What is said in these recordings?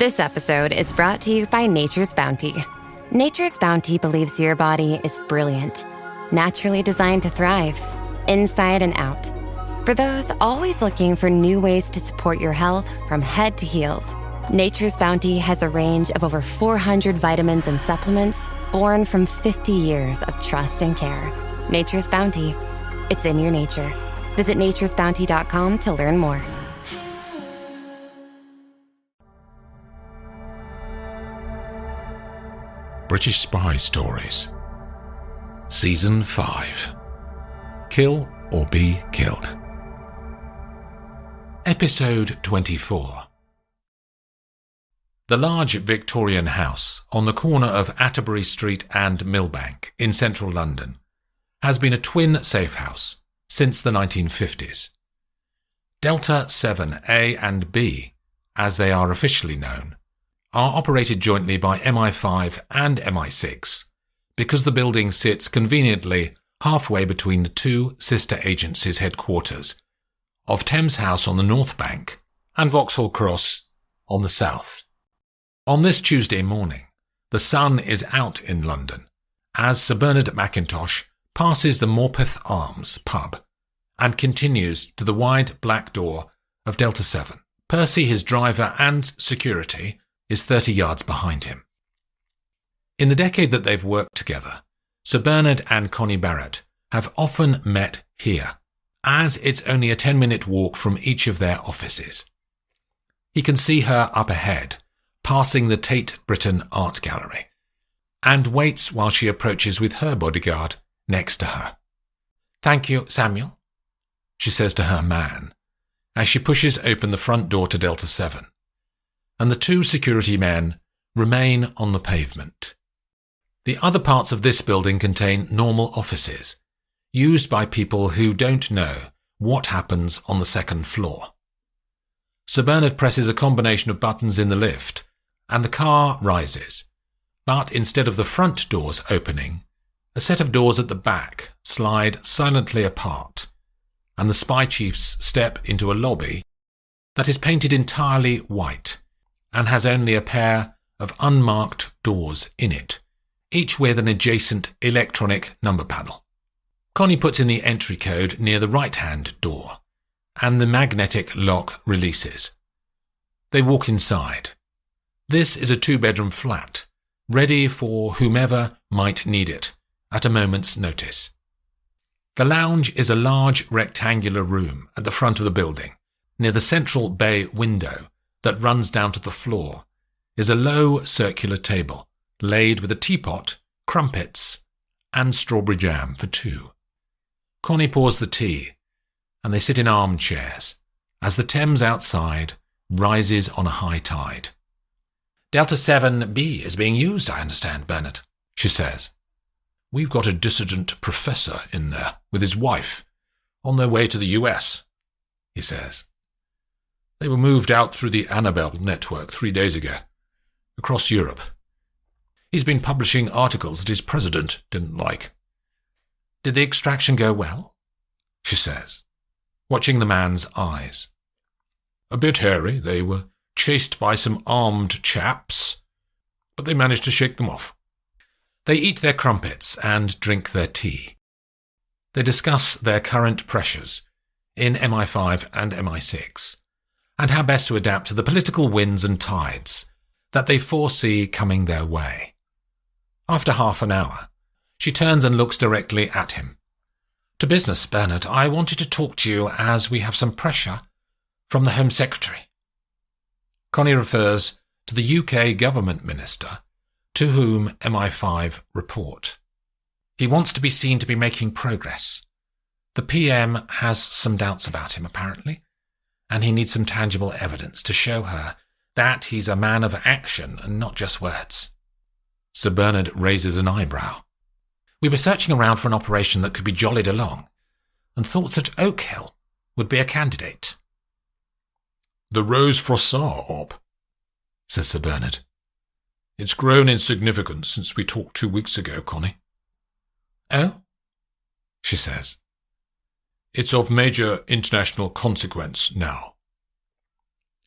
This episode is brought to you by Nature's Bounty. Nature's Bounty believes your body is brilliant, naturally designed to thrive, inside and out. For those always looking for new ways to support your health from head to heels, Nature's Bounty has a range of over 400 vitamins and supplements born from 50 years of trust and care. Nature's Bounty. It's in your nature. Visit naturesbounty.com to learn more. British Spy Stories Season 5 Kill or Be Killed. Episode 24. The large Victorian house on the corner of Atterbury Street and Millbank in central London has been a twin safe house since the 1950s. Delta 7A and B, as they are officially known, are operated jointly by MI5 and MI6 because the building sits conveniently halfway between the two sister agencies' headquarters of Thames House on the North Bank and Vauxhall Cross on the south. On this Tuesday morning, the sun is out in London as Sir Bernard Mackintosh passes the Morpeth Arms pub and continues to the wide black door of Delta 7. Percy, his driver and security, is 30 yards behind him. In the decade that they've worked together, Sir Bernard and Connie Barrett have often met here, as it's only a 10-minute walk from each of their offices. He can see her up ahead, passing the Tate Britain Art Gallery, and waits while she approaches with her bodyguard next to her. "Thank you, Samuel," she says to her man, as she pushes open the front door to Delta 7. And the two security men remain on the pavement. The other parts of this building contain normal offices, used by people who don't know what happens on the second floor. Sir Bernard presses a combination of buttons in the lift, and the car rises. But instead of the front doors opening, a set of doors at the back slide silently apart, and the spy chiefs step into a lobby that is painted entirely white and has only a pair of unmarked doors in it, each with an adjacent electronic number panel. Connie puts in the entry code near the right-hand door, and the magnetic lock releases. They walk inside. This is a two-bedroom flat, ready for whomever might need it at a moment's notice. The lounge is a large rectangular room at the front of the building. Near the central bay window that runs down to the floor is a low circular table laid with a teapot, crumpets, and strawberry jam for two. Connie pours the tea, and they sit in armchairs as the Thames outside rises on a high tide. "Delta 7B is being used, I understand, Bernard," she says. "We've got a dissident professor in there with his wife on their way to the US, he says. "They were moved out through the Annabelle network 3 days ago, across Europe. He's been publishing articles that his president didn't like." "Did the extraction go well?" she says, watching the man's eyes. "A bit hairy. They were chased by some armed chaps, but they managed to shake them off." They eat their crumpets and drink their tea. They discuss their current pressures in MI5 and MI6, and how best to adapt to the political winds and tides that they foresee coming their way. After half an hour, she turns and looks directly at him. "To business, Bernard. I wanted to talk to you as we have some pressure from the Home Secretary." Connie refers to the UK government minister to whom MI5 report. "He wants to be seen to be making progress. The PM has some doubts about him, apparently, and he needs some tangible evidence to show her that he's a man of action and not just words." Sir Bernard raises an eyebrow. "We were searching around for an operation that could be jollied along, and thought that Oak Hill would be a candidate." "The Rose Froissart op," says Sir Bernard. "It's grown in significance since we talked 2 weeks ago, Connie." "Oh?" she says. "It's of major international consequence now."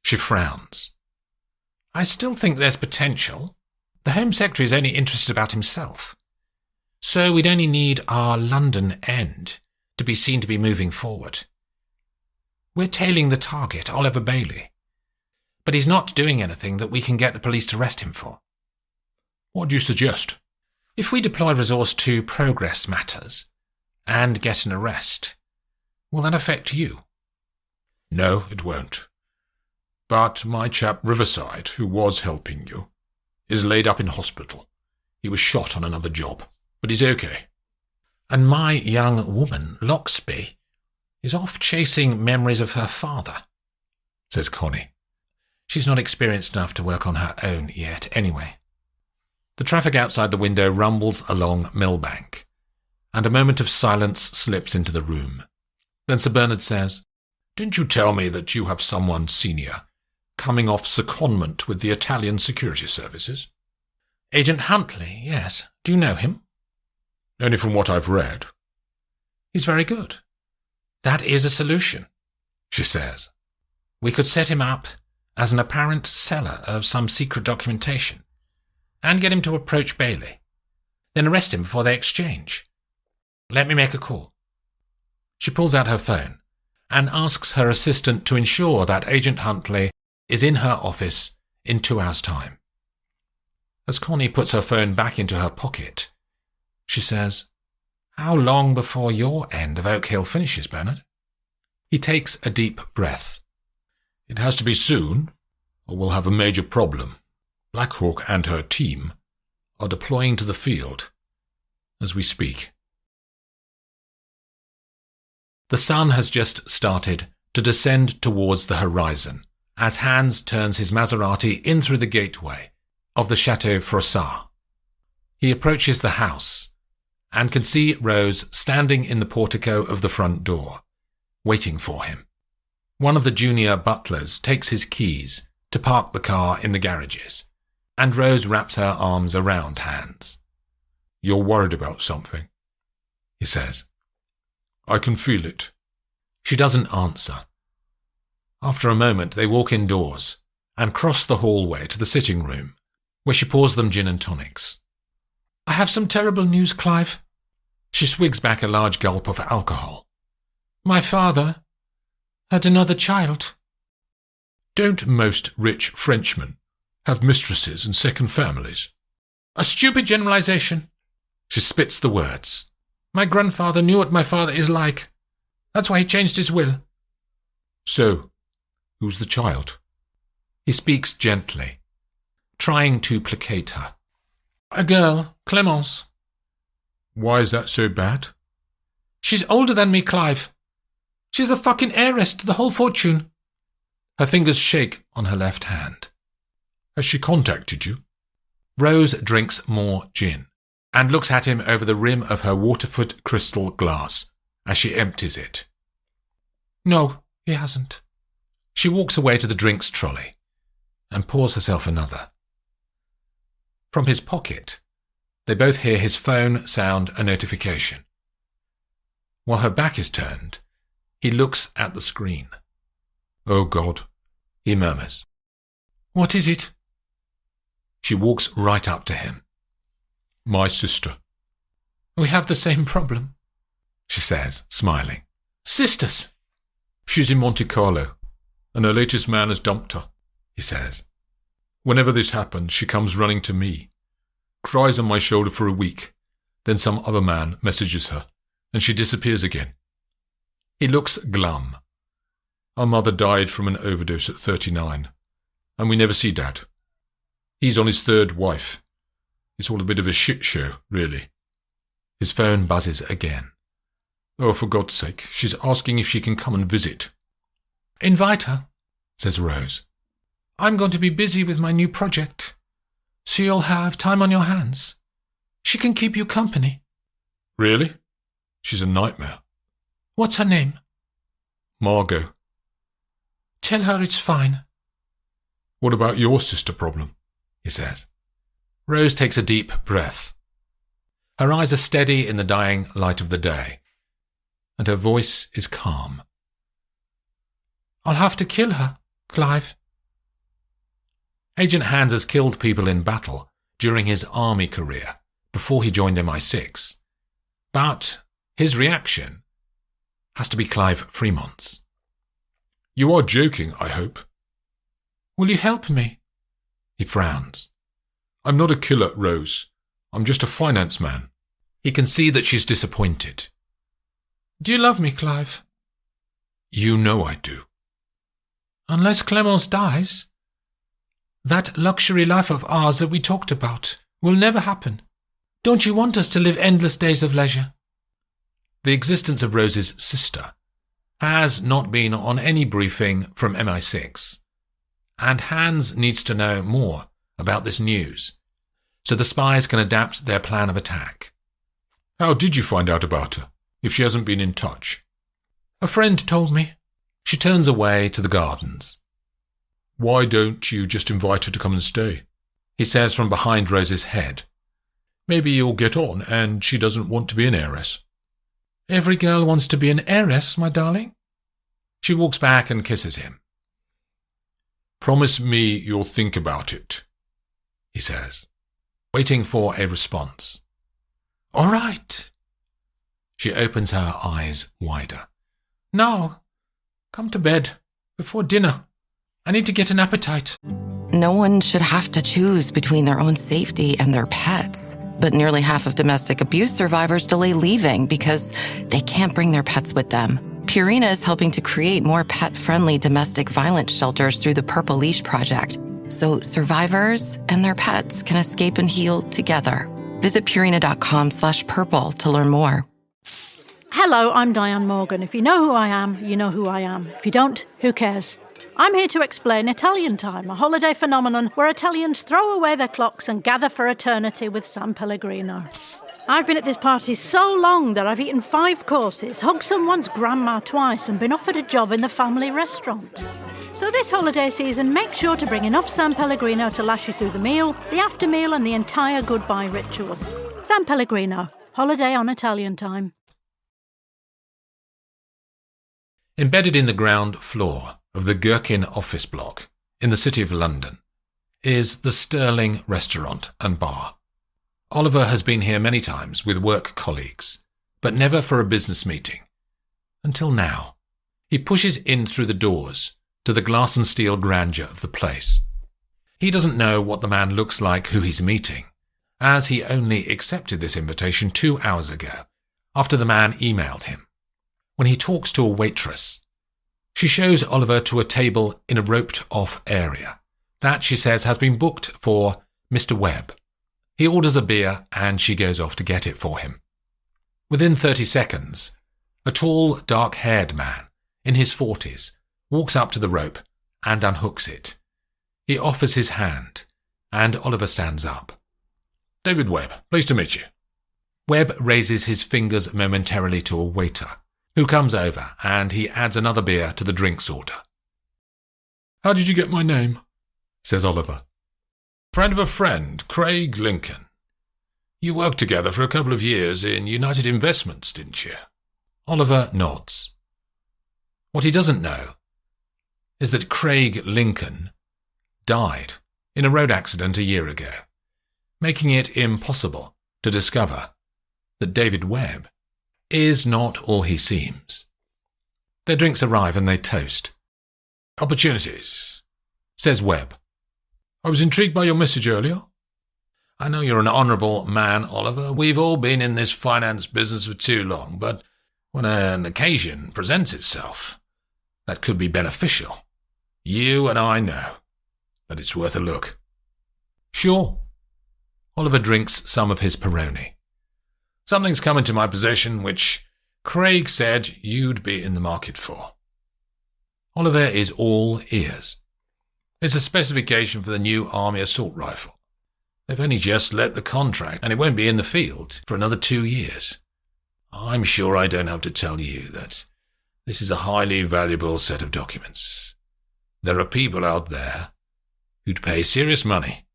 She frowns. I still think there's potential. The Home Secretary is only interested about himself. So we'd only need our London end to be seen to be moving forward. We're tailing the target, Oliver Bailey. But he's not doing anything that we can get the police to arrest him for. What do you suggest? If we deploy resource to progress matters and get an arrest, will that affect you? No, it won't. But my chap Riverside, who was helping you, is laid up in hospital. He was shot on another job, but he's okay. And my young woman, Loxby, is off chasing memories of her father, says Connie. She's not experienced enough to work on her own yet, anyway. The traffic outside the window rumbles along Millbank, and a moment of silence slips into the room. Then Sir Bernard says, Didn't you tell me that you have someone senior coming off secondment with the Italian security services? Agent Huntley, yes. Do you know him? Only from what I've read. He's very good. That is a solution, she says. We could set him up as an apparent seller of some secret documentation and get him to approach Bailey, then arrest him before they exchange. Let me make a call. She pulls out her phone and asks her assistant to ensure that Agent Huntley is in her office in 2 hours' time. As Connie puts her phone back into her pocket, she says, How long before your end of Oak Hill finishes, Bernard? He takes a deep breath. It has to be soon, or we'll have a major problem. Black Hawk and her team are deploying to the field as we speak. The sun has just started to descend towards the horizon as Hans turns his Maserati in through the gateway of the Chateau Froissart. He approaches the house and can see Rose standing in the portico of the front door, waiting for him. One of the junior butlers takes his keys to park the car in the garages, and Rose wraps her arms around Hans. You're worried about something, he says. I can feel it. She doesn't answer. After a moment, they walk indoors and cross the hallway to the sitting room, where she pours them gin and tonics. I have some terrible news, Clive. She swigs back a large gulp of alcohol. My father had another child. Don't most rich Frenchmen have mistresses and second families? A stupid generalization. She spits the words. My grandfather knew what my father is like. That's why he changed his will. So, who's the child? He speaks gently, trying to placate her. A girl, Clemence. Why is that so bad? She's older than me, Clive. She's the fucking heiress to the whole fortune. Her fingers shake on her left hand. Has she contacted you? Rose drinks more gin and looks at him over the rim of her Waterford crystal glass as she empties it. No, he hasn't. She walks away to the drinks trolley and pours herself another. From his pocket, they both hear his phone sound a notification. While her back is turned, he looks at the screen. Oh, God, he murmurs. What is it? She walks right up to him. My sister. We have the same problem, she says, smiling. Sisters. She's in Monte Carlo, and her latest man has dumped her, he says. Whenever this happens, she comes running to me, cries on my shoulder for a week, then some other man messages her, and she disappears again. He looks glum. Our mother died from an overdose at 39, and we never see Dad. He's on his third wife. It's all a bit of a shit show, really. His phone buzzes again. Oh, for God's sake, she's asking if she can come and visit. Invite her, says Rose. I'm going to be busy with my new project, so you'll have time on your hands. She can keep you company. Really? She's a nightmare. What's her name? Margot. Tell her it's fine. What about your sister problem? He says. Rose takes a deep breath. Her eyes are steady in the dying light of the day, and her voice is calm. I'll have to kill her, Clive. Agent Hans has killed people in battle during his army career before he joined MI6. But his reaction has to be Clive Fremont's. You are joking, I hope. Will you help me? He frowns. I'm not a killer, Rose. I'm just a finance man. He can see that she's disappointed. Do you love me, Clive? You know I do. Unless Clemence dies, that luxury life of ours that we talked about will never happen. Don't you want us to live endless days of leisure? The existence of Rose's sister has not been on any briefing from MI6, and Hans needs to know more about this news, so the spies can adapt their plan of attack. How did you find out about her, if she hasn't been in touch? A friend told me. She turns away to the gardens. Why don't you just invite her to come and stay? He says from behind Rose's head. Maybe you'll get on, and she doesn't want to be an heiress. Every girl wants to be an heiress, my darling. She walks back and kisses him. Promise me you'll think about it, he says, waiting for a response. All right. She opens her eyes wider. Now, come to bed before dinner. I need to get an appetite. No one should have to choose between their own safety and their pets. But nearly half of domestic abuse survivors delay leaving because they can't bring their pets with them. Purina is helping to create more pet-friendly domestic violence shelters through the Purple Leash Project, so survivors and their pets can escape and heal together. Visit Purina.com/purple to learn more. Hello, I'm Diane Morgan. If you know who I am, you know who I am. If you don't, who cares? I'm here to explain Italian Time, a holiday phenomenon where Italians throw away their clocks and gather for eternity with San Pellegrino. I've been at this party so long that I've eaten 5 courses, hugged someone's grandma twice and been offered a job in the family restaurant. So this holiday season, make sure to bring enough San Pellegrino to last you through the meal, the after meal and the entire goodbye ritual. San Pellegrino, holiday on Italian Time. Embedded in the ground floor of the Gherkin office block in the City of London is the Sterling restaurant and bar. Oliver has been here many times with work colleagues, but never for a business meeting. Until now. He pushes in through the doors to the glass and steel grandeur of the place. He doesn't know what the man looks like who he's meeting, as he only accepted this invitation 2 hours ago, after the man emailed him. When he talks to a waitress, she shows Oliver to a table in a roped-off area. That, she says, has been booked for Mr. Webb. He orders a beer and she goes off to get it for him. Within 30 seconds, a tall, dark-haired man in his 40s walks up to the rope and unhooks it. He offers his hand, and Oliver stands up. David Webb, pleased to meet you. Webb raises his fingers momentarily to a waiter, who comes over, and he adds another beer to the drinks order. How did you get my name? Says Oliver. Friend of a friend, Craig Lincoln. You worked together for a couple of years in United Investments, didn't you? Oliver nods. What he doesn't know is that Craig Lincoln died in a road accident a year ago, making it impossible to discover that David Webb is not all he seems. Their drinks arrive and they toast. Opportunities, says Webb. I was intrigued by your message earlier. I know you're an honourable man, Oliver. We've all been in this finance business for too long, but when an occasion presents itself that could be beneficial, you and I know that it's worth a look. Sure. Oliver drinks some of his Peroni. Something's come into my possession which Craig said you'd be in the market for. Oliver is all ears. It's a specification for the new Army assault rifle. They've only just let the contract, and it won't be in the field for another 2 years. I'm sure I don't have to tell you that this is a highly valuable set of documents. There are people out there who'd pay serious money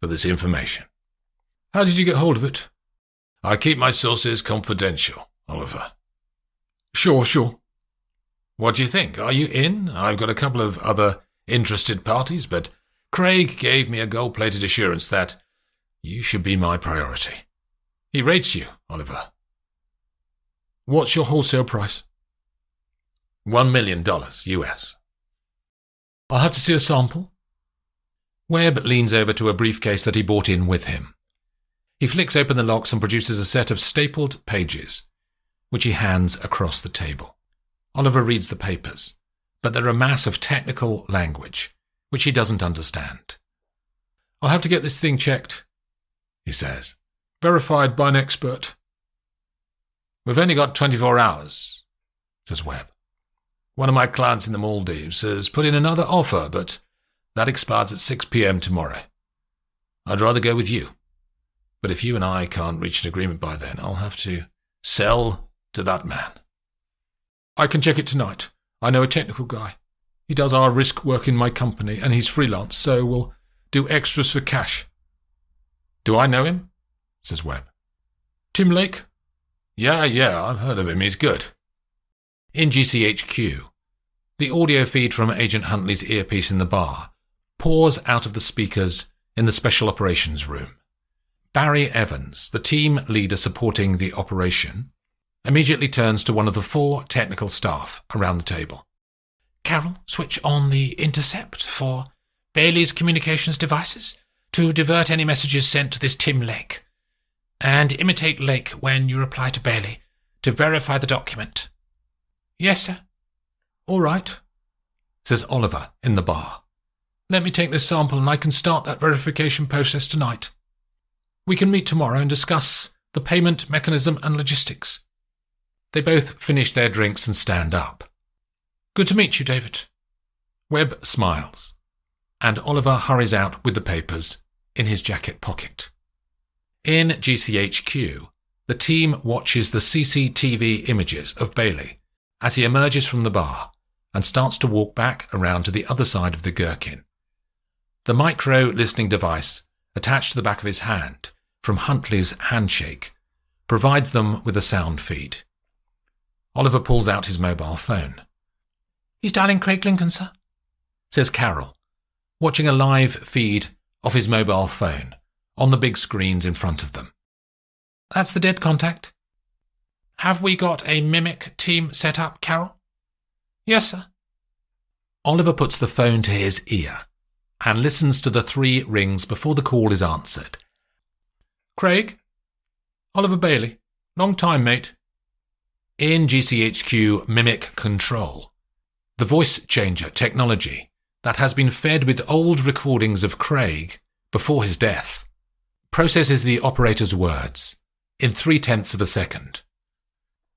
for this information. How did you get hold of it? I keep my sources confidential, Oliver. Sure. What do you think? Are you in? I've got a couple of other interested parties, but Craig gave me a gold-plated assurance that you should be my priority. He rates you, Oliver. What's your wholesale price? $1 million US. I'll have to see a sample. Webb leans over to a briefcase that he brought in with him. He flicks open the locks and produces a set of stapled pages, which he hands across the table. Oliver reads the papers, but they're a mass of technical language, which he doesn't understand. I'll have to get this thing checked, he says. Verified by an expert. We've only got 24 hours, says Webb. One of my clients in the Maldives has put in another offer, but that expires at 6 p.m. tomorrow. I'd rather go with you. But if you and I can't reach an agreement by then, I'll have to sell to that man. I can check it tonight. I know a technical guy. He does our risk work in my company, and he's freelance, so we'll do extras for cash. Do I know him? Says Webb. Tim Lake? Yeah, I've heard of him. He's good. In GCHQ, the audio feed from Agent Huntley's earpiece in the bar pours out of the speakers in the Special Operations Room. Barry Evans, the team leader supporting the operation, immediately turns to one of the 4 technical staff around the table. Carol, switch on the intercept for Bailey's communications devices to divert any messages sent to this Tim Lake. And imitate Lake when you reply to Bailey to verify the document. Yes, sir. All right, says Oliver in the bar. Let me take this sample and I can start that verification process tonight. We can meet tomorrow and discuss the payment mechanism and logistics. They both finish their drinks and stand up. Good to meet you, David. Webb smiles, and Oliver hurries out with the papers in his jacket pocket. In GCHQ, the team watches the CCTV images of Bailey as he emerges from the bar and starts to walk back around to the other side of the gherkin. The micro-listening device attached to the back of his hand from Huntley's handshake provides them with a sound feed. Oliver pulls out his mobile phone. He's dialing Craig Lincoln, sir, says Carol, watching a live feed of his mobile phone on the big screens in front of them. That's the dead contact. Have we got a mimic team set up, Carol? Yes, sir. Oliver puts the phone to his ear and listens to the 3 rings before the call is answered. Craig? Oliver Bailey. Long time, mate. In GCHQ Mimic Control, the voice changer technology that has been fed with old recordings of Craig before his death processes the operator's words in 0.3 of a second.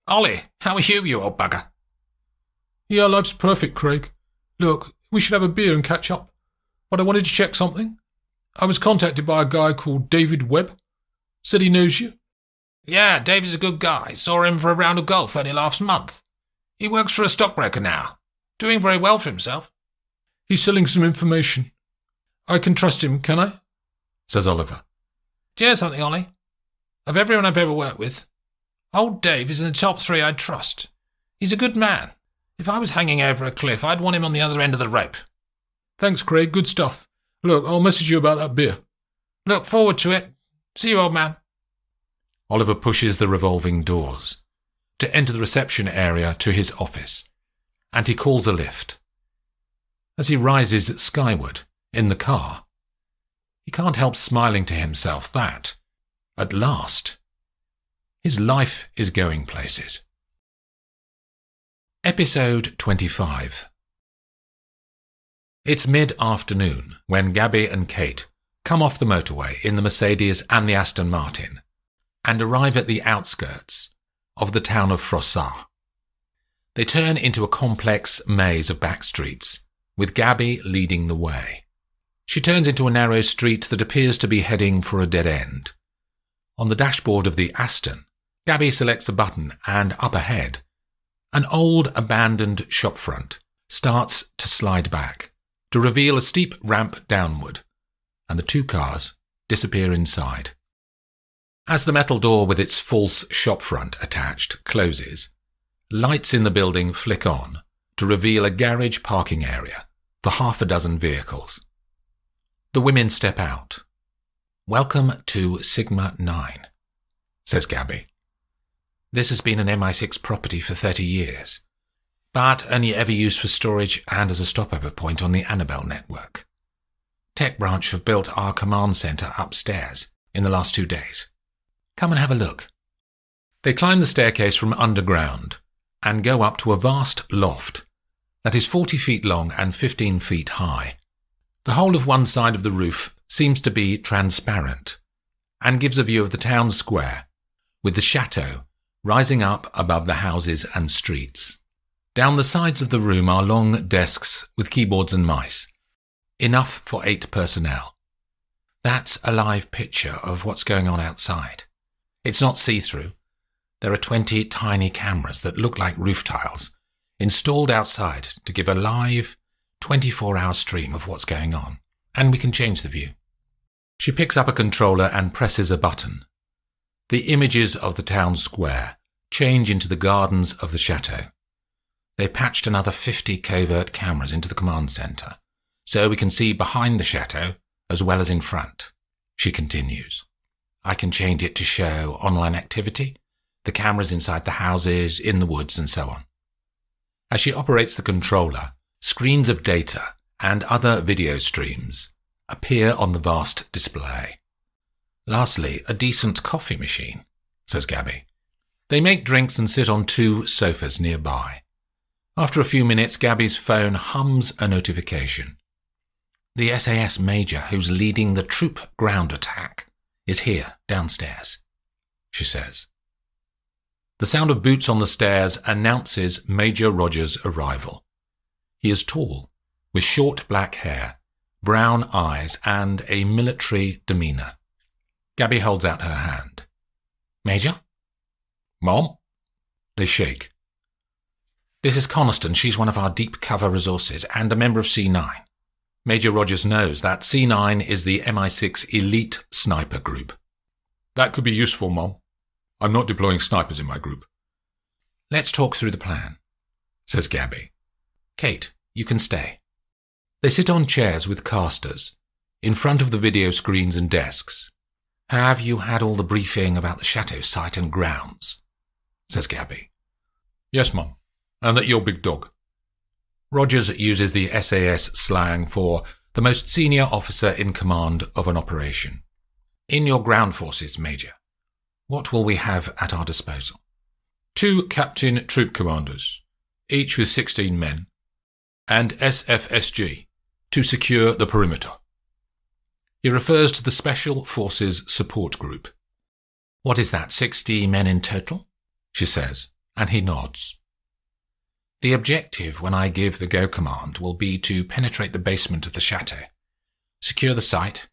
Ollie, how are you old bugger? Yeah, life's perfect, Craig. Look, we should have a beer and catch up. But I wanted to check something. I was contacted by a guy called David Webb. Said he knows you. Yeah, David's a good guy. Saw him for a round of golf only last month. He works for a stockbroker now. Doing very well for himself. He's selling some information. I can trust him, can I? Says Oliver. Do you know something, Ollie? Of everyone I've ever worked with, old Dave is in the top 3 I'd trust. He's a good man. If I was hanging over a cliff, I'd want him on the other end of the rope. Thanks, Craig. Good stuff. Look, I'll message you about that beer. Look forward to it. See you, old man. Oliver pushes the revolving doors to enter the reception area to his office, and he calls a lift. As he rises skyward in the car, he can't help smiling to himself that, at last, his life is going places. Episode 25. It's mid-afternoon when Gabby and Kate come off the motorway in the Mercedes and the Aston Martin and arrive at the outskirts of the town of Frossard. They turn into a complex maze of back streets, with Gabby leading the way. She turns into a narrow street that appears to be heading for a dead end. On the dashboard of the Aston, Gabby selects a button and up ahead, an old abandoned shopfront starts to slide back to reveal a steep ramp downward, and the 2 cars disappear inside. As the metal door with its false shopfront attached closes, lights in the building flick on to reveal a garage parking area for 6 vehicles. The women step out. "Welcome to Sigma 9, says Gabby. "This has been an MI6 property for 30 years, but only ever used for storage and as a stopover point on the Annabelle network. Tech branch have built our command center upstairs in the last 2 days. Come and have a look." They climb the staircase from underground and go up to a vast loft that is 40 feet long and 15 feet high. The whole of one side of the roof seems to be transparent and gives a view of the town square, with the chateau rising up above the houses and streets. Down the sides of the room are long desks with keyboards and mice, enough for 8 personnel. That's a live picture of what's going on outside. It's not see-through. There are 20 tiny cameras that look like roof tiles installed outside to give a live 24-hour stream of what's going on, and we can change the view. She picks up a controller and presses a button. The images of the town square change into the gardens of the chateau. They patched another 50 covert cameras into the command center, so we can see behind the chateau as well as in front. She continues. I can change it to show online activity, the cameras inside the houses, in the woods, and so on. As she operates the controller, screens of data and other video streams appear on the vast display. Lastly, a decent coffee machine, says Gabby. They make drinks and sit on 2 sofas nearby. After a few minutes, Gabby's phone hums a notification. The SAS major who's leading the troop ground attack is here, downstairs, she says. The sound of boots on the stairs announces Major Rogers' arrival. He is tall, with short black hair, brown eyes, and a military demeanour. Gabby holds out her hand. Major? Mom? They shake. This is Coniston. She's one of our deep cover resources and a member of C9. Major Rogers knows that C9 is the MI6 elite sniper group. That could be useful, Mom. I'm not deploying snipers in my group. Let's talk through the plan, says Gabby. Kate, you can stay. They sit on chairs with casters, in front of the video screens and desks. Have you had all the briefing about the chateau site and grounds? Says Gabby. Yes, Mum, and that you're big dog. Rogers uses the SAS slang for the most senior officer in command of an operation. In your ground forces, Major, what will we have at our disposal? 2 captain troop commanders, each with 16 men, and SFSG to secure the perimeter. He refers to the Special Forces Support Group. What is that, 60 men in total? She says, and he nods. The objective when I give the go command will be to penetrate the basement of the chateau, secure the site,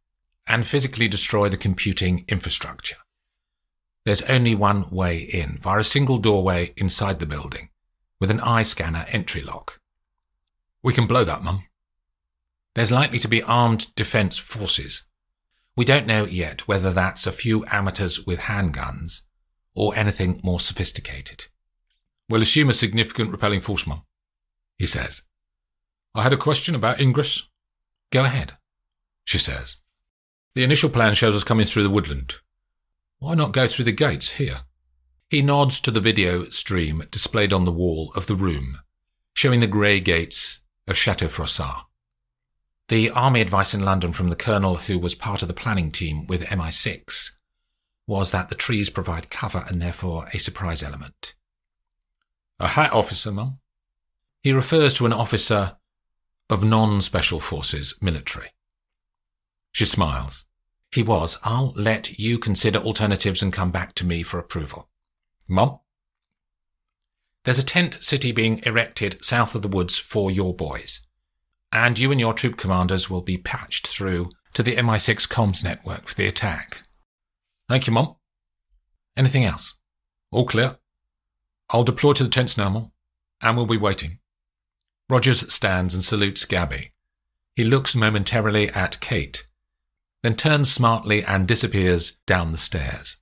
and physically destroy the computing infrastructure. There's only one way in, via a single doorway inside the building, with an eye scanner entry lock. We can blow that, Mum. There's likely to be armed defence forces. We don't know yet whether that's a few amateurs with handguns or anything more sophisticated. We'll assume a significant repelling force, Mum, he says. I had a question about ingress. Go ahead, she says. The initial plan shows us coming through the woodland. Why not go through the gates here? He nods to the video stream displayed on the wall of the room, showing the grey gates of Chateau Froissart. The army advice in London from the colonel who was part of the planning team with MI6 was that the trees provide cover and therefore a surprise element. A hat officer, Mum? He refers to an officer of non-special forces military. She smiles. He was. I'll let you consider alternatives and come back to me for approval. Mum? There's a tent city being erected south of the woods for your boys, and you and your troop commanders will be patched through to the MI6 comms network for the attack. Thank you, Mum. Anything else? All clear. I'll deploy to the tents now, Mum, and we'll be waiting. Rogers stands and salutes Gabby. He looks momentarily at Kate, then turns smartly and disappears down the stairs.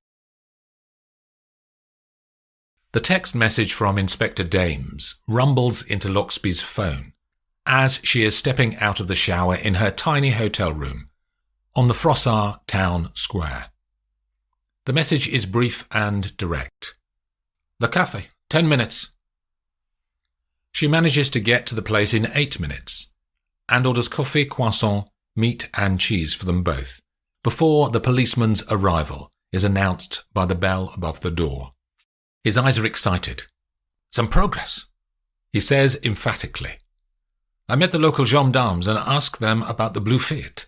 The text message from Inspector Dames rumbles into Loxby's phone as she is stepping out of the shower in her tiny hotel room on the Froissart town square. The message is brief and direct. The cafe, 10 minutes. She manages to get to the place in 8 minutes and orders coffee, croissant, meat and cheese for them both, before the policeman's arrival is announced by the bell above the door. His eyes are excited. Some progress, he says emphatically. I met the local gendarmes and asked them about the blue Fiat.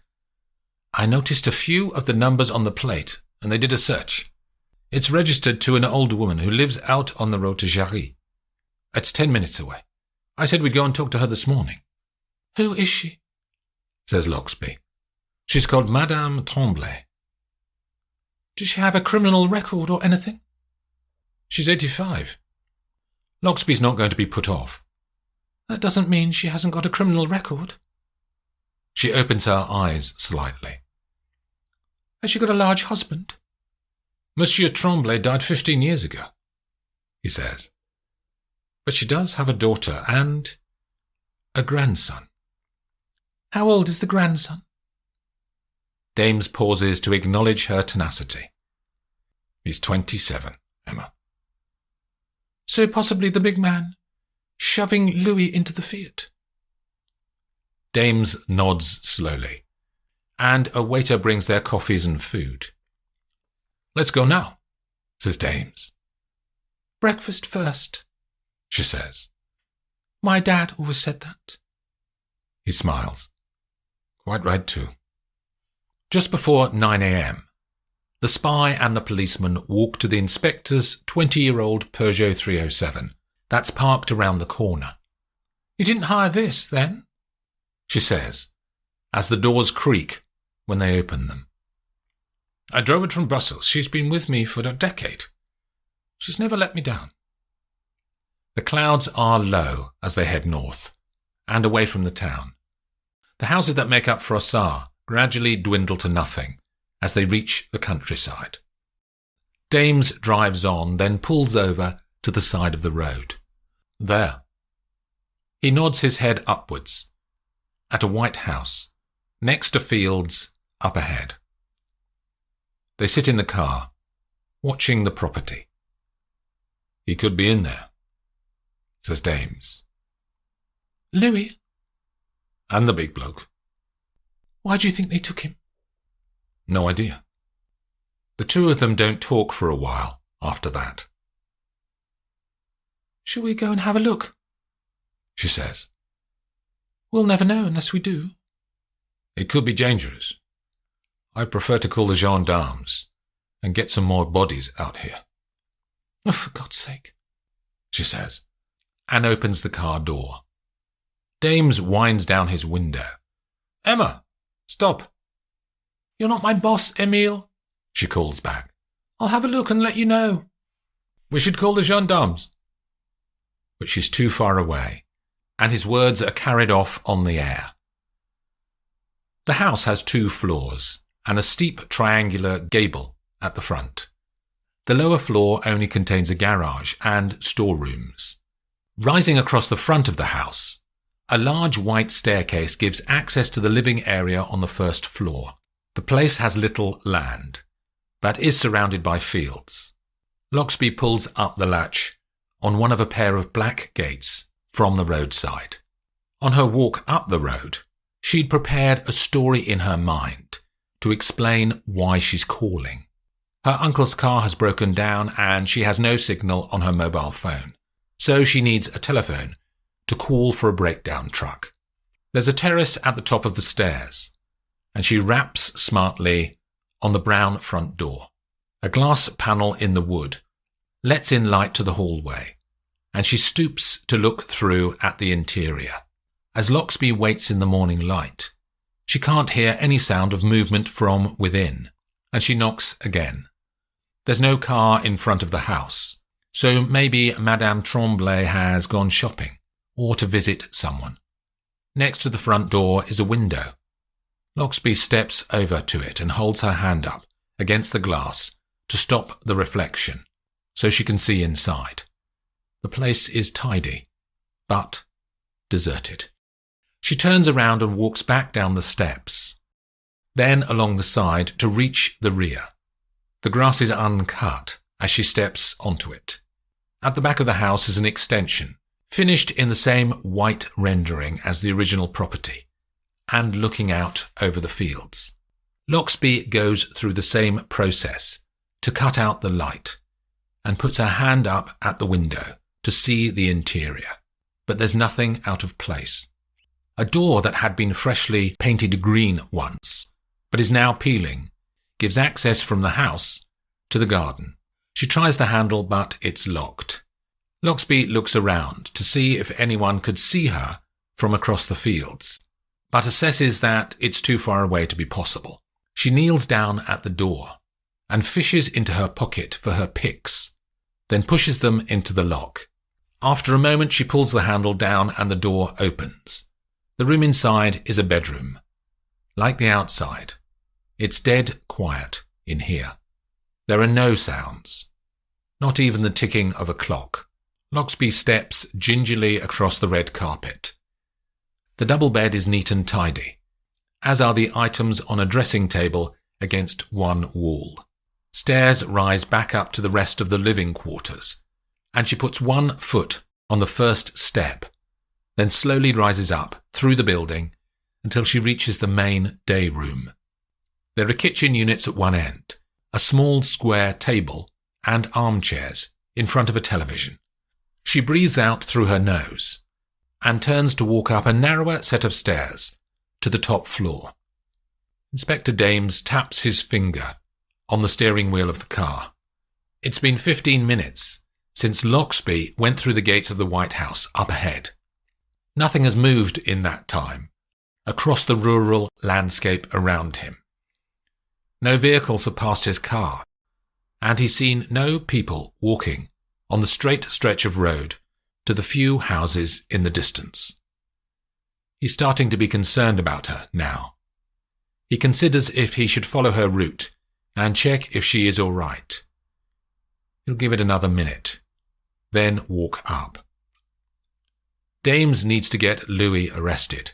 I noticed a few of the numbers on the plate, and they did a search. It's registered to an old woman who lives out on the road to Jarry. It's 10 minutes away. I said we'd go and talk to her this morning. Who is she? Says Loxby. She's called Madame Tremblay. Does she have a criminal record or anything? She's 85. Loxby's not going to be put off. That doesn't mean she hasn't got a criminal record. She opens her eyes slightly. Has she got a large husband? Monsieur Tremblay died 15 years ago, he says. But she does have a daughter and a grandson. How old is the grandson? Dames pauses to acknowledge her tenacity. He's 27, Emma. So possibly the big man, shoving Louis into the Fiat. Dames nods slowly, and a waiter brings their coffees and food. Let's go now, says Dames. Breakfast first, she says. My dad always said that. He smiles. Quite right too. Just before 9 a.m., the spy and the policeman walk to the inspector's 20-year-old Peugeot 307 that's parked around the corner. You didn't hire this, then? She says, as the doors creak when they open them. I drove it from Brussels. She's been with me for a decade. She's never let me down. The clouds are low as they head north and away from the town. The houses that make up Froissart gradually dwindle to nothing as they reach the countryside. Dames drives on, then pulls over to the side of the road. There. He nods his head upwards at a white house next to fields up ahead. They sit in the car, watching the property. He could be in there, says Dames. Louis? And the big bloke. Why do you think they took him? No idea. The two of them don't talk for a while after that. Shall we go and have a look? She says. We'll never know unless we do. It could be dangerous. I prefer to call the gendarmes and get some more bodies out here. Oh, for God's sake, she says, and opens the car door. Dames winds down his window. Emma, stop. You're not my boss, Emile, she calls back. I'll have a look and let you know. We should call the gendarmes. But she's too far away, and his words are carried off on the air. The house has 2 floors and a steep triangular gable at the front. The lower floor only contains a garage and storerooms. Rising across the front of the house, a large white staircase gives access to the living area on the first floor. The place has little land, but is surrounded by fields. Loxby pulls up the latch on one of a pair of black gates from the roadside. On her walk up the road, she'd prepared a story in her mind to explain why she's calling. Her uncle's car has broken down and she has no signal on her mobile phone, so she needs a telephone to call for a breakdown truck. There's a terrace at the top of the stairs, and she raps smartly on the brown front door. A glass panel in the wood lets in light to the hallway, and she stoops to look through at the interior. As Loxby waits in the morning light, she can't hear any sound of movement from within, and she knocks again. There's no car in front of the house, so maybe Madame Tremblay has gone shopping or to visit someone. Next to the front door is a window. Loxby steps over to it and holds her hand up against the glass to stop the reflection so she can see inside. The place is tidy, but deserted. She turns around and walks back down the steps. then along the side to reach the rear. The grass is uncut as she steps onto it. At the back of the house is an extension, finished in the same white rendering as the original property, and looking out over the fields. Loxby goes through the same process to cut out the light and puts her hand up at the window to see the interior, but there's nothing out of place. A door that had been freshly painted green once, but is now peeling, gives access from the house to the garden. She tries the handle, but it's locked. Loxby looks around to see if anyone could see her from across the fields, but assesses that it's too far away to be possible. She kneels down at the door and fishes into her pocket for her picks, then pushes them into the lock. After a moment, she pulls the handle down and the door opens. The room inside is a bedroom. Like the outside, it's dead quiet in here. There are no sounds, not even the ticking of a clock. Loxby steps gingerly across the red carpet. The double bed is neat and tidy, as are the items on a dressing table against one wall. Stairs rise back up to the rest of the living quarters, and she puts one foot on the first step, then slowly rises up through the building until she reaches the main day room. There are kitchen units at one end, a small square table, and armchairs in front of a television. She breathes out through her nose and turns to walk up a narrower set of stairs to the top floor. Inspector Dames taps his finger on the steering wheel of the car. It's been 15 minutes since Loxby went through the gates of the White House up ahead. Nothing has moved in that time across the rural landscape around him. No vehicles have passed his car, and he's seen no people walking on the straight stretch of road to the few houses in the distance. He's starting to be concerned about her now. He considers if he should follow her route and check if she is all right. He'll give it another minute, then walk up. Dames needs to get Louis arrested.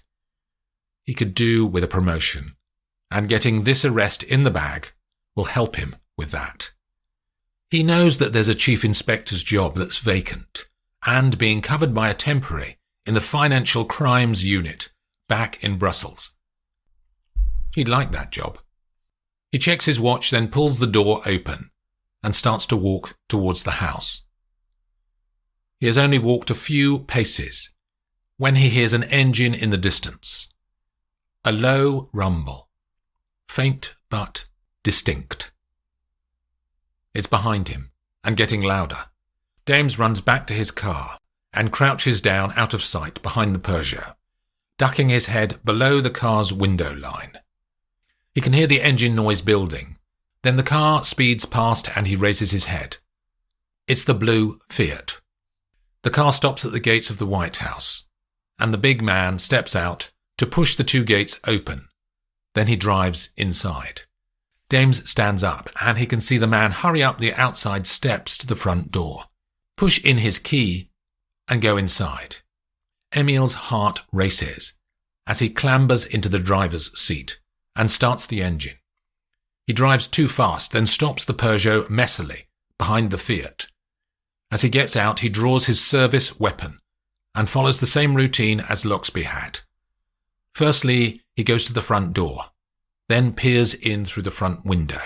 He could do with a promotion, and getting this arrest in the bag will help him with that. He knows that there's a chief inspector's job that's vacant and being covered by a temporary in the financial crimes unit back in Brussels. He'd like that job. He checks his watch, then pulls the door open and starts to walk towards the house. He has only walked a few paces when he hears an engine in the distance. A low rumble, faint but distinct. It's behind him and getting louder. Dames runs back to his car and crouches down out of sight behind the Peugeot, ducking his head below the car's window line. He can hear the engine noise building. Then the car speeds past and he raises his head. It's the blue Fiat. The car stops at the gates of the White House, and the big man steps out to push the two gates open. Then he drives inside. Dames stands up, and he can see the man hurry up the outside steps to the front door, push in his key, and go inside. Emil's heart races as he clambers into the driver's seat and starts the engine. He drives too fast, then stops the Peugeot messily behind the Fiat. As he gets out, he draws his service weapon and follows the same routine as Loxby had. Firstly, he goes to the front door, then peers in through the front window.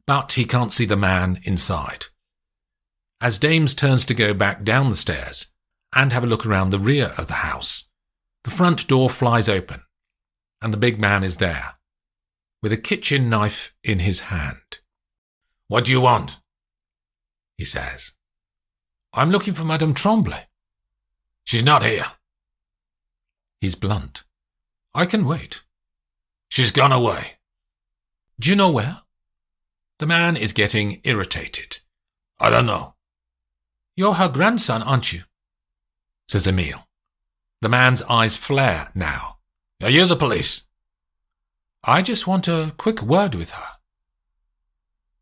But he can't see the man inside. As Dames turns to go back down the stairs and have a look around the rear of the house, the front door flies open, and the big man is there, with a kitchen knife in his hand. "What do you want?" he says. "I'm looking for Madame Tremblay." "She's not here." He's blunt. "I can wait." "She's gone away." "Do you know where?" The man is getting irritated. "I don't know." "You're her grandson, aren't you?" says Emile. The man's eyes flare now. "Are you the police?" "I just want a quick word with her."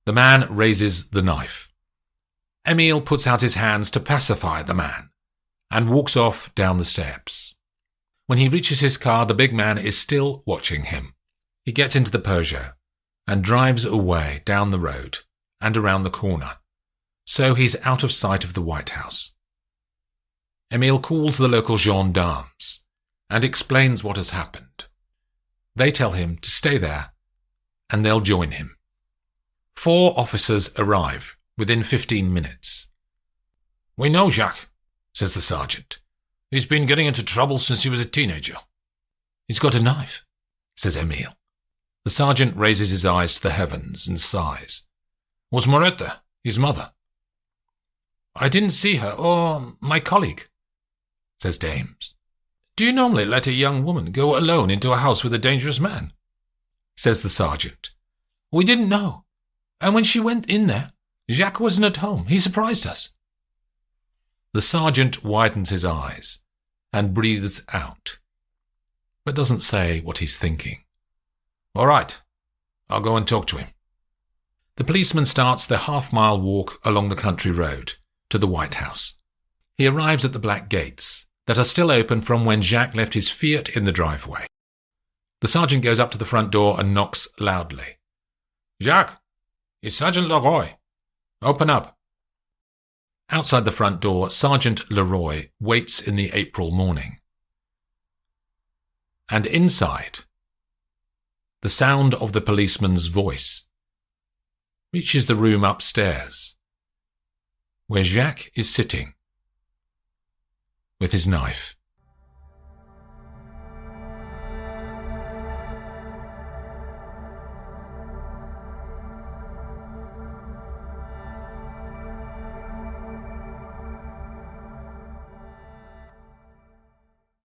The man raises the knife. Emile puts out his hands to pacify the man and walks off down the steps. When he reaches his car, the big man is still watching him. He gets into the Peugeot and drives away down the road and around the corner, so he's out of sight of the White House. Emile calls the local gendarmes and explains what has happened. They tell him to stay there, and they'll join him. 4 officers arrive within 15 minutes. "We know Jacques," says the sergeant. "He's been getting into trouble since he was a teenager." "He's got a knife," says Emile. The sergeant raises his eyes to the heavens and sighs. "Was Maurette there, his mother?" "I didn't see her, or my colleague," says Dames. "Do you normally let a young woman go alone into a house with a dangerous man?" says the sergeant. "We didn't know. And when she went in there, Jacques wasn't at home. He surprised us." The sergeant widens his eyes and breathes out, but doesn't say what he's thinking. "All right, I'll go and talk to him." The policeman starts the half-mile walk along the country road to the White House. He arrives at the black gates that are still open from when Jacques left his Fiat in the driveway. The sergeant goes up to the front door and knocks loudly. "Jacques, it's Sergeant Leroy. Open up." Outside the front door, Sergeant Leroy waits in the April morning. And inside, the sound of the policeman's voice reaches the room upstairs, where Jacques is sitting with his knife.